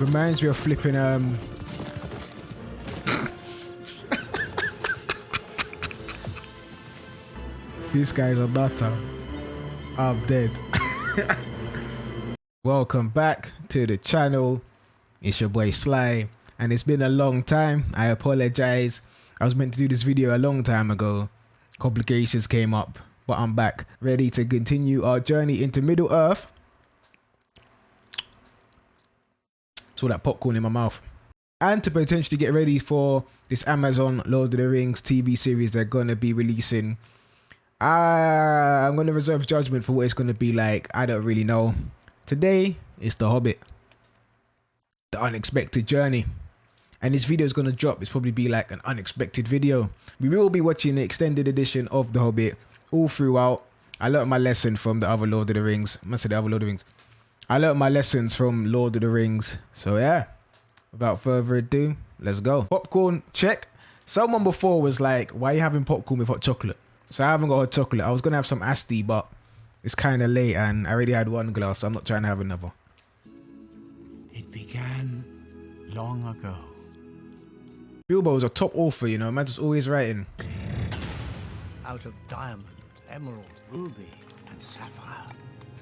Reminds me of flipping This guy's a nutter. I'm dead. Welcome back to the channel. It's your boy Sly, and it's been a long time. I apologize. I was meant to do this video a long time ago. Complications came up, but I'm back, ready to continue our journey into Middle Earth. Saw that popcorn in my mouth. And to potentially get ready for this Amazon Lord of the Rings TV series they're going to be releasing. I'm going to reserve judgment for what it's going to be like. I don't really know. Today is The Hobbit. The unexpected journey. And this video is going to drop. It's probably be like an unexpected video. We will be watching the extended edition of The Hobbit all throughout. I learned my lesson from the other Lord of the Rings. I must say the other Lord of the Rings. I learned my lessons from Lord of the Rings. So yeah, without further ado, let's go. Popcorn, check. Someone before was like, why are you having popcorn with hot chocolate? So I haven't got hot chocolate. I was going to have some Asti, but it's kind of late and I already had one glass. So I'm not trying to have another. It began long ago. Bilbo's a top author, you know. Man's just always writing. Out of diamond, emerald, ruby, and sapphire.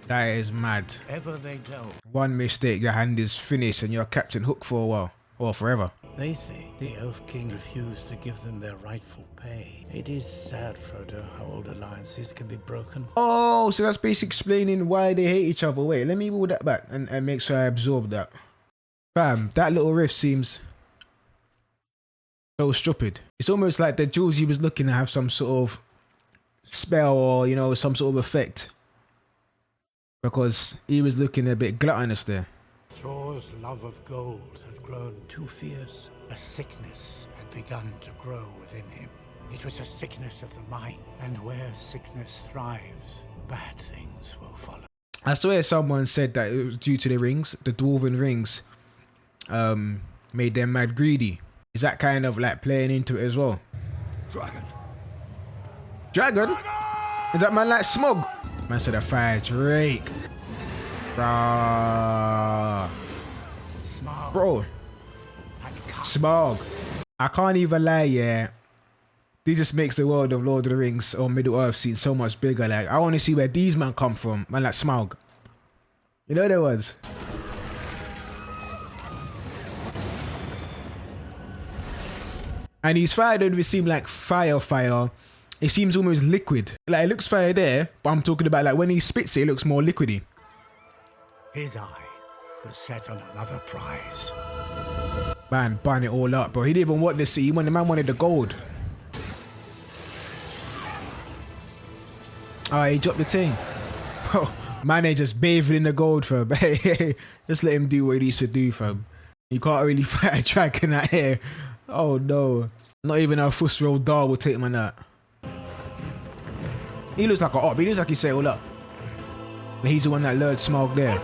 That is mad. Ever they delve. One mistake, your hand is finished and you're Captain Hook for a while. Or forever. They say the Elf King refused to give them their rightful pay. It is sad, Frodo, how old alliances can be broken. Oh, so that's basically explaining why they hate each other. Wait, let me roll that back and make sure I absorb that. Bam, that little riff seems so stupid. It's almost like the jewels he was looking to have some sort of spell or, you know, some sort of effect. Because he was looking a bit gluttonous there. Thor's love of gold had grown too fierce. A sickness had begun to grow within him. It was a sickness of the mind, and where sickness thrives, bad things will follow. I swear someone said that it was due to the rings, the dwarven rings, made them mad greedy. Is that kind of like playing into it as well? Dragon. Dragon? Is that man like Smog? Man said a fire Drake. Bro. Smog. I can't even lie, yeah. This just makes the world of Lord of the Rings or Middle Earth seem so much bigger. Like, I want to see where these men come from. Man like Smog. You know there was. And his fire don't even seem like fire. It seems almost liquid. Like, it looks fire there, but I'm talking about like when he spits it, it looks more liquidy. His eye was set on another prize. Man, buying it all up, bro. He didn't even want the sea. When the man wanted the gold. Oh, he dropped the thing. Bro, man ain't just bathing in the gold, fam. Hey, just let him do what he needs to do, fam. You can't really fight a dragon out here. Oh no. Not even a fuss roll dog will take man out. He looks like a op. He looks like he set all up. But he's the one that lured Smaug there.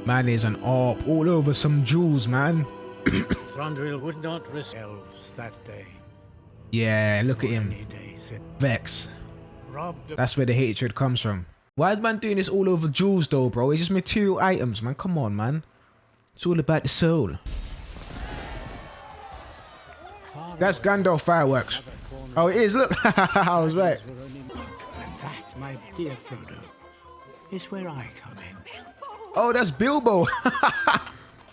Man is an op. All over some jewels, man. Thranduil would not risk elves that day. Yeah, look at him. Vex. That's where the hatred comes from. Why is man doing this all over jewels though, bro? It's just material items, man. Come on, man. It's all about the soul. That's Gandalf fireworks. Oh, it is. Look. I was right. And that, my dear Frodo, is where I come in. Oh, that's Bilbo.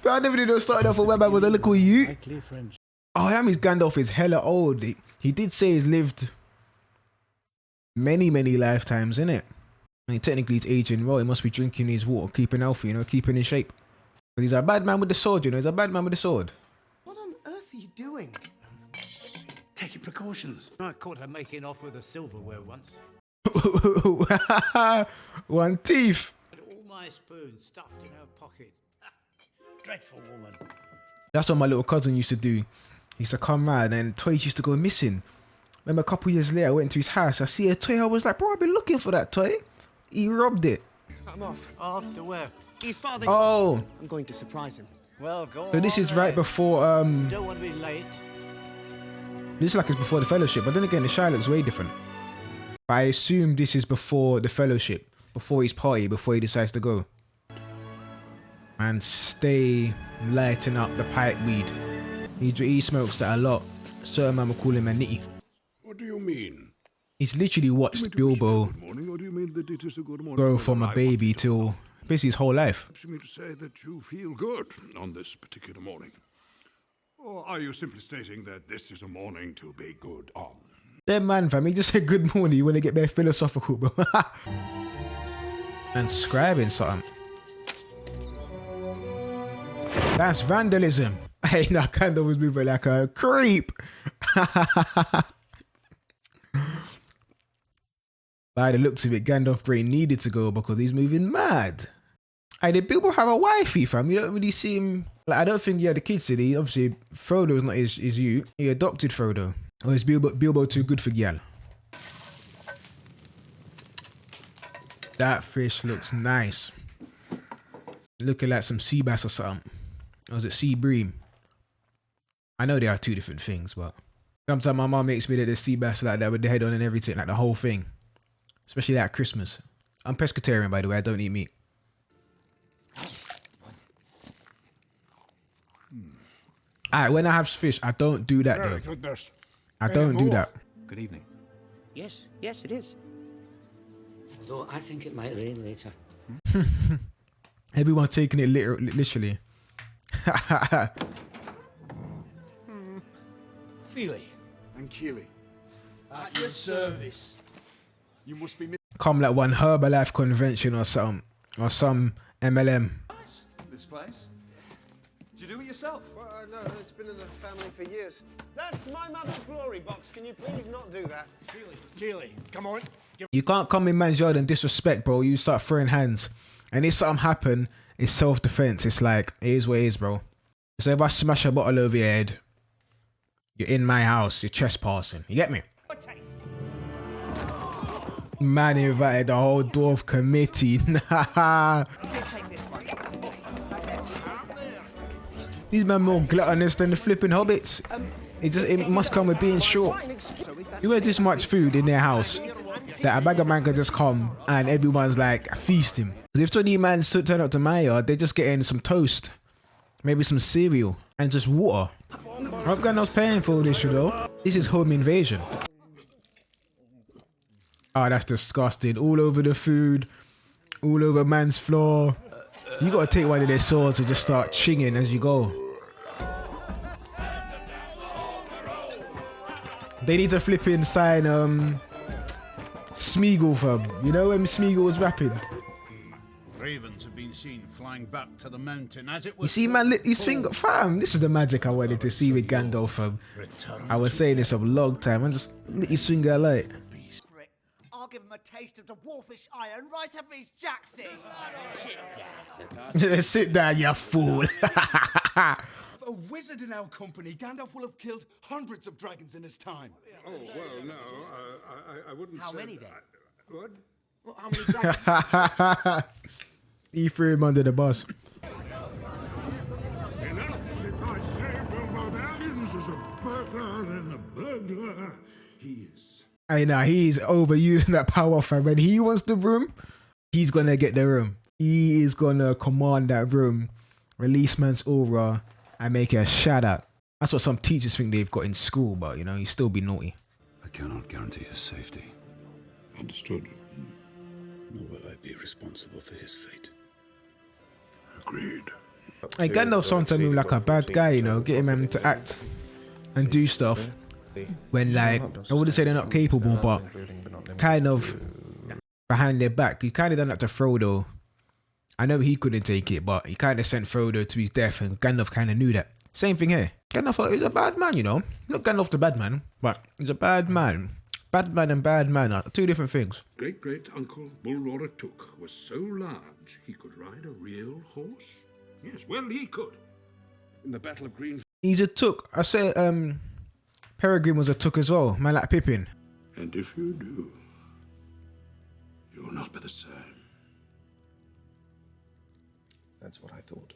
But I never knew started off a web with a little you. Oh, that means Gandalf is hella old. He did say he's lived many lifetimes, innit? I mean, technically he's aging well. He must be drinking his water, keeping healthy, you know, keeping in shape. But he's a bad man with the sword, you know. He's a bad man with the sword. What on earth are you doing? Taking precautions. I caught her making off with a silverware once. One teeth. All my spoons stuffed in her pocket. Dreadful woman. That's what my little cousin used to do. He used to come round and toys used to go missing. Remember a couple years later, I went to his house. I see a toy. I was like, bro, I've been looking for that toy. He robbed it. I'm off. Off to where? He's farthing. Oh. I'm going to surprise him. Well, go on. So this is right before, Don't want to be late. this is like it's before the Fellowship. But then again, the Shire looks way different. But I assume this is before the Fellowship. Before his party, before he decides to go. and stay lighting up the pipe weed. He smokes that a lot. Certain man will call him a nitty. What do you mean? He's literally watched Bilbo Good morning, or do you mean that it is a good morning? grow from a baby till basically his whole life. Perhaps you mean to say that you feel good on this particular morning. Or are you simply stating that this is a morning to be good on? Them man, fam, he just said good morning. You want to get very philosophical, bro. And scribing something. That's vandalism. Hey, nah, Gandalf was moving like a creep. By the looks of it, Gandalf Grey needed to go because he's moving mad. Hey, did Bilbo have a wifey, fam? You don't really see him. Like, I don't think he had a kid, did he? Obviously, Frodo is not his you. He adopted Frodo. Or is Bilbo too good for Gyal? That fish looks nice. Looking like some sea bass or something. Or is it sea bream? I know they are two different things, but sometimes my mom makes me that there's sea bass like that with the head on and everything, like the whole thing. Especially at Christmas. I'm pescatarian, by the way. I don't eat meat. Alright, when I have fish, I don't do that though. Goodness. I don't do that. Good evening. Yes, yes, it is. Although I think it might rain later. Everyone's taking it literally. Feely and Keely. At your service. You must be Come like one Herbalife convention or something. Or some MLM. nice. This place. Did you do it yourself? Well, no, it's been in the family for years. That's my mother's glory box. Can you please not do that? Keely, come on. You can't come in man's yard and disrespect, bro. You start throwing hands. And if something happen, it's self-defense. It's like, it is what it is, bro. So if I smash a bottle over your head, you're in my house. You're trespassing. You get me? Man invited the whole dwarf committee. Nah. These men more gluttonous than the flipping hobbits. It must come with being short. You had this much food in their house that a bag of man could just come and everyone's like feasting. Because if 20 man turn up to my yard, they're just getting some toast, maybe some cereal, and just water. I've got no paying for this, you know. This is home invasion. Oh, that's disgusting. All over the food, all over man's floor. You gotta take one of their swords and just start chinging as you go. They need to flip inside Smeagol, fam. You know when Smeagol was rapping? Ravens have been seen flying back to the mountain as it was. You see, man, lit his finger. Fam, this is the magic I wanted to see with Gandalf, fam. I was saying this a long time. I just lit his finger light. I'll give him a taste of the dwarfish iron right up his jacksie. Sit down, you fool. A wizard in our company, Gandalf will have killed hundreds of dragons in his time. Oh, well, no, I wouldn't How say many that. then? What? Well, how many dragons? He threw him under the bus. Enough if I say Bilbo Baggins is a burglar and a burglar he is. I know, he's overusing that power, fam. When he wants the room, he's gonna get the room. He is gonna command that room, release man's aura, and make it a shout out. That's what some teachers think they've got in school, but you know, you still be naughty. I cannot guarantee his safety. Understood. Nor will I be responsible for his fate. Agreed. Hey, Gandalf sometimes move like a bad guy, you know, getting them to act and do stuff when, like, I wouldn't say they're not capable, but kind of behind their back. He kind of done that to Frodo. I know he couldn't take it, but he kind of sent Frodo to his death, and Gandalf kind of knew that. Same thing here. Gandalf is a bad man, you know. Not Gandalf the bad man, but he's a bad man. Bad man and bad man are two different things. Great-great-uncle Bullroarer Took was so large he could ride a real horse. Yes, well, he could. In the Battle of Green. He's a took. I say Peregrine was a took as well, man like Pippin. And if you do, you will not be the same. That's what I thought.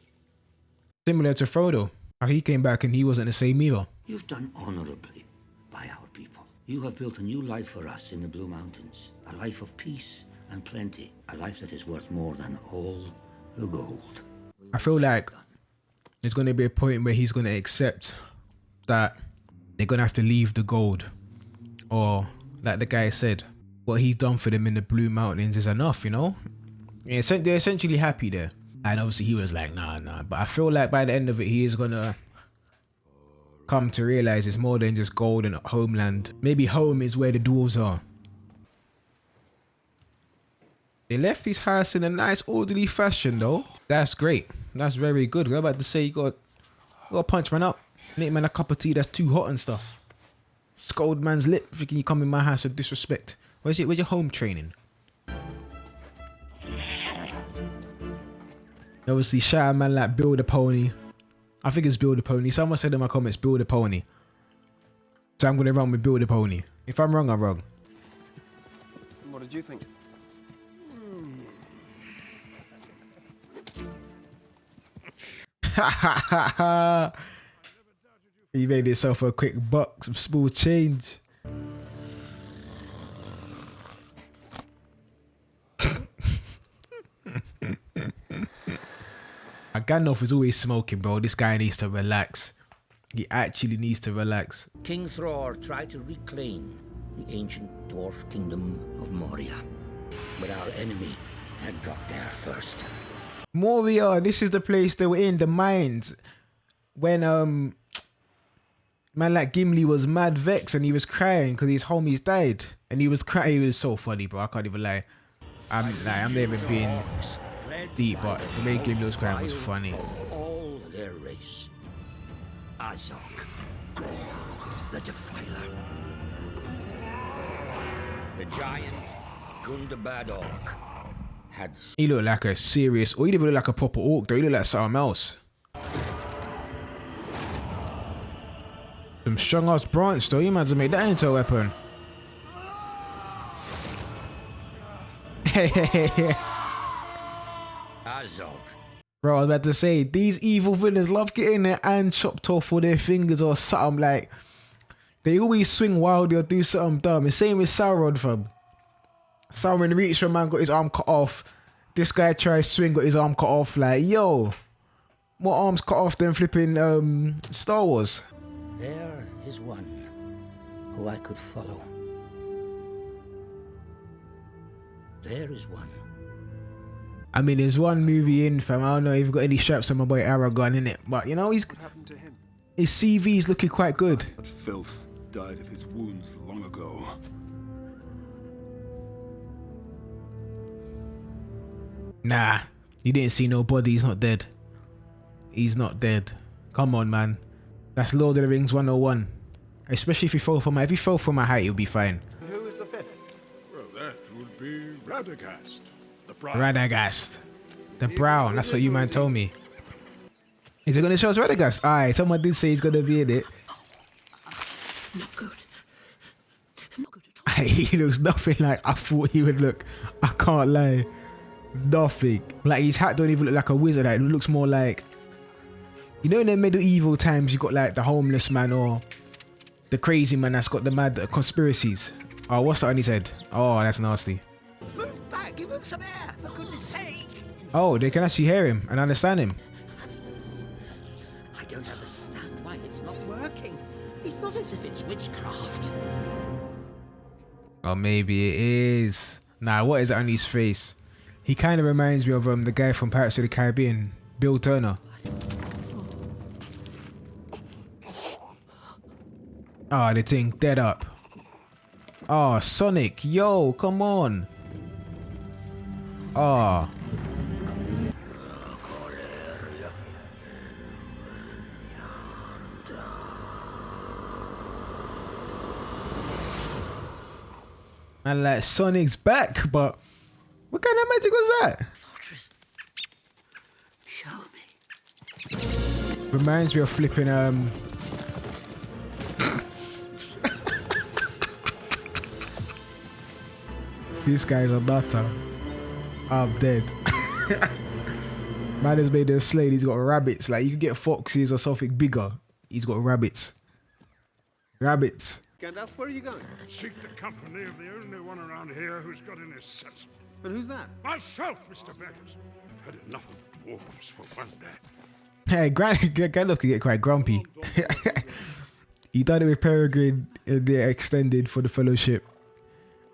Similar to Frodo. How he came back and he wasn't the same either. You've done honorably by our people. You have built a new life for us in the Blue Mountains. A life of peace and plenty. A life that is worth more than all the gold. I feel like there's going to be a point where he's going to accept that they're going to have to leave the gold. Or, like the guy said, what he's done for them in the Blue Mountains is enough, you know? Yeah, they're essentially happy there. And obviously he was like, nah. But I feel like by the end of it, he is going to come to realize it's more than just gold and homeland. Maybe home is where the dwarves are. They left his house in a nice orderly fashion though. That's great. That's very good. I'm about to say you got to punch man up. Make man a cup of tea that's too hot and stuff. Scold man's lip thinking you come in my house with disrespect. Where's your home training? Obviously shout out man like Build a Pony. I think it's Build a Pony. Someone said in my comments Build a Pony. So I'm gonna run with Build a Pony. If I'm wrong, I'm wrong. What did you think? He made himself a quick buck, some small change. Gandalf is always smoking, bro. This guy needs to relax. He actually needs to relax. King Thror tried to reclaim the ancient dwarf kingdom of Moria, but our enemy had got there first. Moria, this is the place they were in, the mines. When man like Gimli was mad vexed and he was crying because his homies died. And he was crying. It was so funny, bro. I can't even lie. I'm never being deep, but the way Gimli was crying was funny. Of all their race, Azog, the Defiler, the giant Gundabad Orc had. He looked like a serious, or he didn't even look like a proper orc though. He looked like something else. Some strong ass branch though. You might have made that into a weapon. Azog. Bro, I was about to say, these evil villains love getting their hand chopped off with their fingers or something. Like, they always swing wildly or do something dumb. The same with Sauron, fam. Sauron reached for a man, got his arm cut off. This guy tried to swing, got his arm cut off. Like, yo, more arms cut off than flipping Star Wars. There is one who I could follow. There is one. I mean, there's one movie in, fam. I don't know if you've got any straps on my boy Aragorn in it, but you know, what happened to him? His CV's looking quite good. But filth died of his wounds long ago. Nah, you didn't see no body. He's not dead. He's not dead. Come on, man. That's Lord of the Rings 101. Especially if you fall from my height, you'll be fine. Who is the fifth? Well, that would be Radagast. Radagast. The Brown. That's what you man told me. Is it going to show us Radagast? Aye, someone did say he's going to be in it. Not good. Not good at all. He looks nothing like I thought he would look. I can't lie. Nothing. Like his hat don't even look like a wizard. Like, it looks more like, you know, in the medieval times, you got like the homeless man or the crazy man that's got the mad conspiracies. Oh, what's that on his head? Oh, that's nasty. Move back, give him some air, for goodness sake. Oh, they can actually hear him and understand him. I don't understand why it's not working. It's not as if it's witchcraft. Or maybe it is. Nah, what is it on his face? He kind of reminds me of the guy from Pirates of the Caribbean, Bill Turner. Oh, the thing dead up. Oh, Sonic, yo, come on. Oh. And like Sonic's back, but what kind of magic was that? Fortress, show me. Reminds me of flipping These guys are nutter. I'm dead. Man has made a slate. He's got rabbits. Like you could get foxes or something bigger. He's got rabbits. Rabbits. Gandalf, where are you going? Seek the company of the only one around here who's got any sense. But who's that? Myself, Mr. Beggars. I've had enough of dwarves for wonder. Hey, Gandalf can get quite grumpy. He done it with Peregrine in the extended for the Fellowship.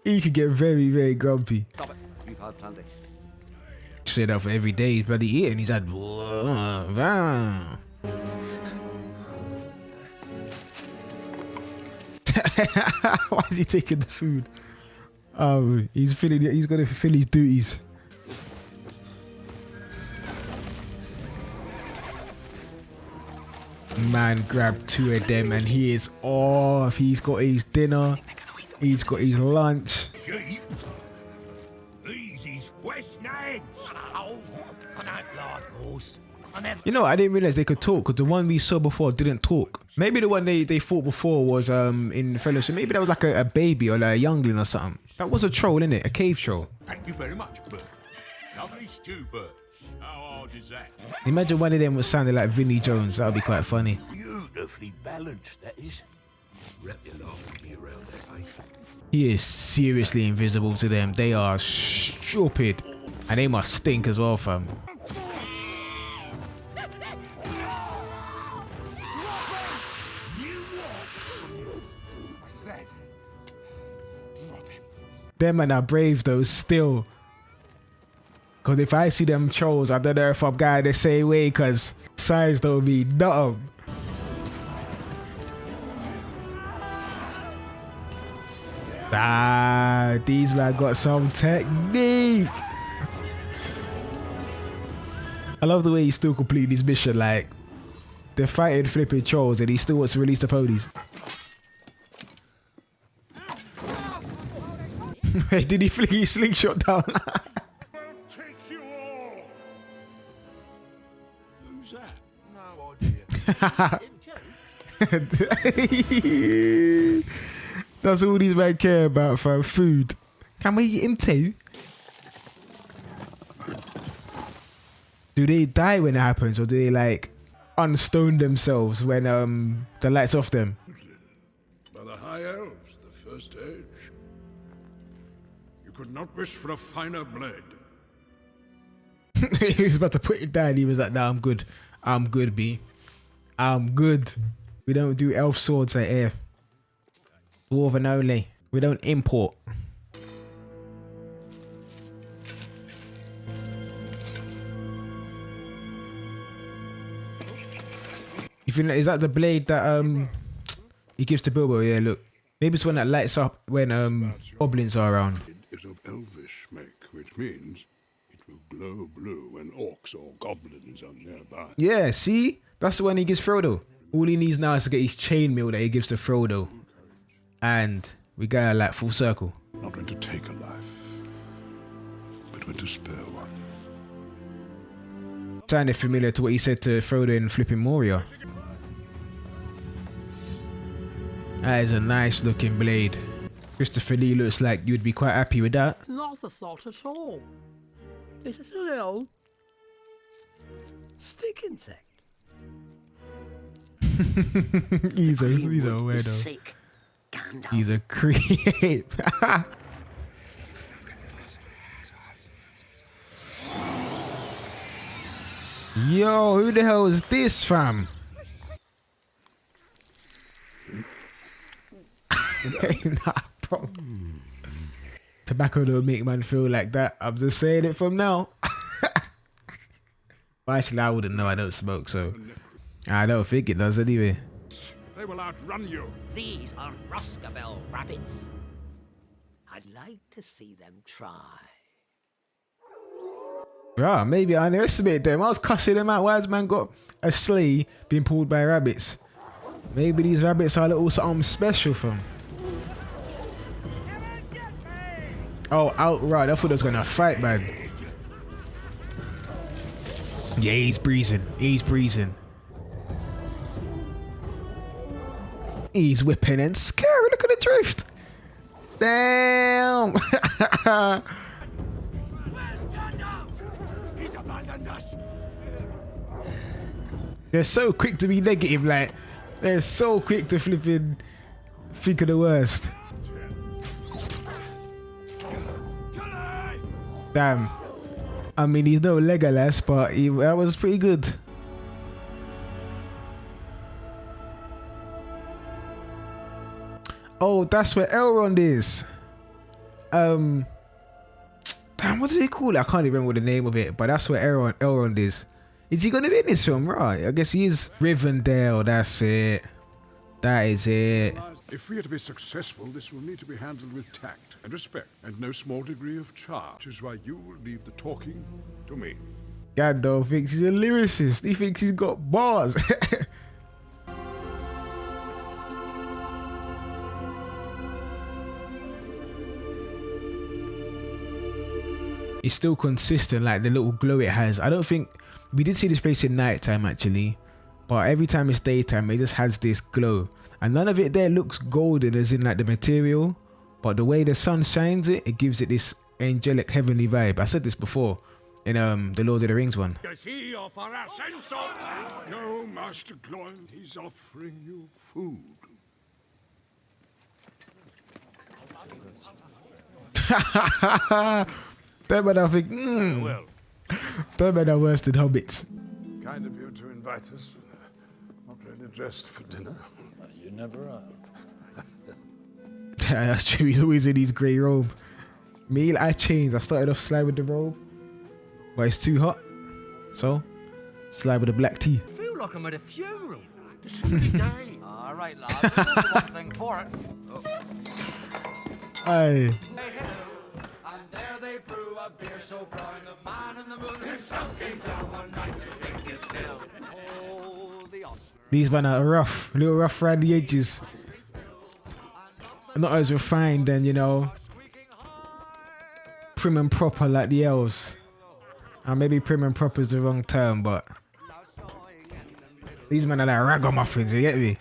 He could get very, very grumpy. Stop it. You've had plenty. Say that for every day he's bloody eating. He's had. Why is he taking the food? He's feeling. He's gonna fulfill his duties. Man grabbed 2 of them and he is off. He's got his dinner. He's got his lunch. Sheep? These is West Nags. I don't like horse. You know, I didn't realize they could talk because the one we saw before didn't talk. Maybe the one they fought before was in Fellowship. Maybe that was like a baby or like a youngling or something. That was a troll, innit? A cave troll. Thank you very much, Bert. Lovely stew, Bert. How hard is that? Imagine one of them was sounding like Vinnie Jones. That would be quite funny. Beautifully balanced, that is. Wrap your laugh me around that face. He is seriously invisible to them. They are stupid. And they must stink as well, fam. I said, drop him. Them men are brave though, still. Because if I see them trolls, I don't know if I'm going the same way because size don't mean nothing. Ah, these men got some technique. I love the way he's still completing his mission. Like, they're fighting flipping trolls and he still wants to release the ponies. Wait, did he flick his slingshot down? Take you all. Who's that? No idea. That's all these men care about, fam. Food. Can we eat him too? Do they die when it happens, or do they like unstone themselves when the lights off them? By the high elves, the first age. You could not wish for a finer blade. He was about to put it down. He was like, "Nah, I'm good. I'm good, B. I'm good. We don't do elf swords out here. Dwarven only. We don't import." You think is that the blade that he gives to Bilbo? Yeah, look. Maybe it's when that lights up when goblins are around. It is of elvish make, which means it will glow blue when orcs or goblins are nearby. Yeah, see? That's the one he gives Frodo. All he needs now is to get his chainmail that he gives to Frodo. And we go like full circle. Not when to take a life, but when to spare one. Sounded familiar to what he said to Frodo in flipping Moria. That is a nice looking blade. Christopher Lee looks like you'd be quite happy with that. Not a thought at all. It is a little stick insect. he's a weirdo. Sick. Gandalf. He's a creep. Yo, who the hell is this, fam? Nah, bro. Tobacco don't make man feel like that. I'm just saying it from now. Well, actually, I wouldn't know. I don't smoke, so I don't think it does anyway. They will outrun you. These are Ruscabel rabbits. I'd like to see them try. Bruh, maybe I underestimated them. I was cussing them out. Why has man got a sleigh being pulled by rabbits? Maybe these rabbits are a little something special for them. Oh, outright. I thought I was gonna fight, man. Yeah, he's breezing. He's breezing. He's whipping and scary. Look at the drift. Damn. They're so quick to be negative, like they're so quick to flipping think of the worst. Damn. I mean, he's no Legolas, but that was pretty good. Oh, that's where Elrond is. Damn, what do they call it? I can't even remember the name of it, but that's where Elrond is. Is he gonna be in this film? Right, I guess he is. Rivendell, that's it. That is it. If we are to be successful, this will need to be handled with tact and respect, and no small degree of charm, which is why you will leave the talking to me. Gandalf thinks he's a lyricist. He thinks he's got bars. It's still consistent, like the little glow it has. I don't think we did see this place in nighttime actually, but every time it's daytime, it just has this glow, and none of it there looks golden, as in like the material, but the way the sun shines it, it gives it this angelic, heavenly vibe. I said this before in the Lord of the Rings one. Does he offer a sense of? No, Master Gloin, he's offering you food. That man, I think, that man are worse than hobbits. Kind of you to invite us. Not really dressed for dinner. You never are. That's true, he's always in his grey robe. Me, I changed. I started off slide with the robe, but it's too hot, so slide with the black tea. I feel like I'm at a funeral. It's a sunny day. All right, lad. We'll do one thing for it. Aye. And there they brew a beer so brown the man in the moon himself came down one night to drink his fill. Oh, the ostler. These men are rough, a little rough around the edges. Not as refined and, you know, prim and proper like the elves. Maybe prim and proper is the wrong term, but these men are like ragamuffins, you get me?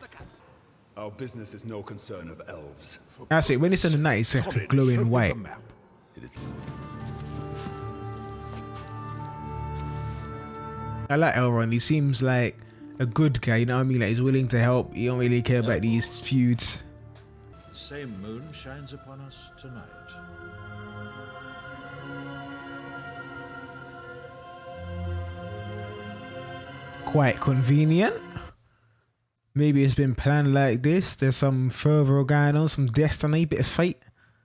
Our business is no concern of elves. That's it, when it's in the night, it's like glowing white. It is. I like Elrond, he seems like a good guy, you know what I mean? Like, he's willing to help, he don't really care about these feuds. The same moon shines upon us tonight. Quite convenient. Maybe it's been planned like this. There's some further going on, some destiny, bit of fate.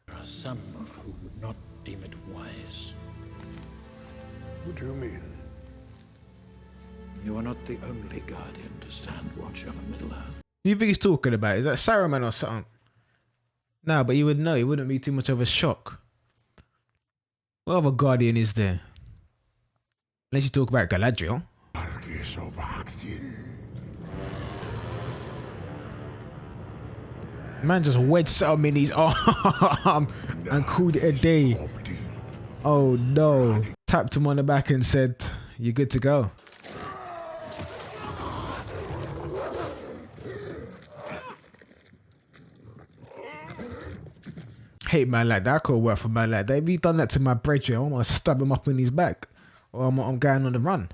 There are some who would not deem it wise. What do you mean? You are not the only guardian to stand watch over Middle-earth. Who do you think he's talking about? Is that Saruman or something? No, but you would know. It wouldn't be too much of a shock. What other guardian is there? Unless you talk about Galadriel. Man just wedged something in his arm and called it a day. Oh no. Tapped him on the back and said, "You're good to go." Hate man like that. I could work for man like that. If he done that to my brethren, I'm gonna stab him up in his back, or I'm going on the run.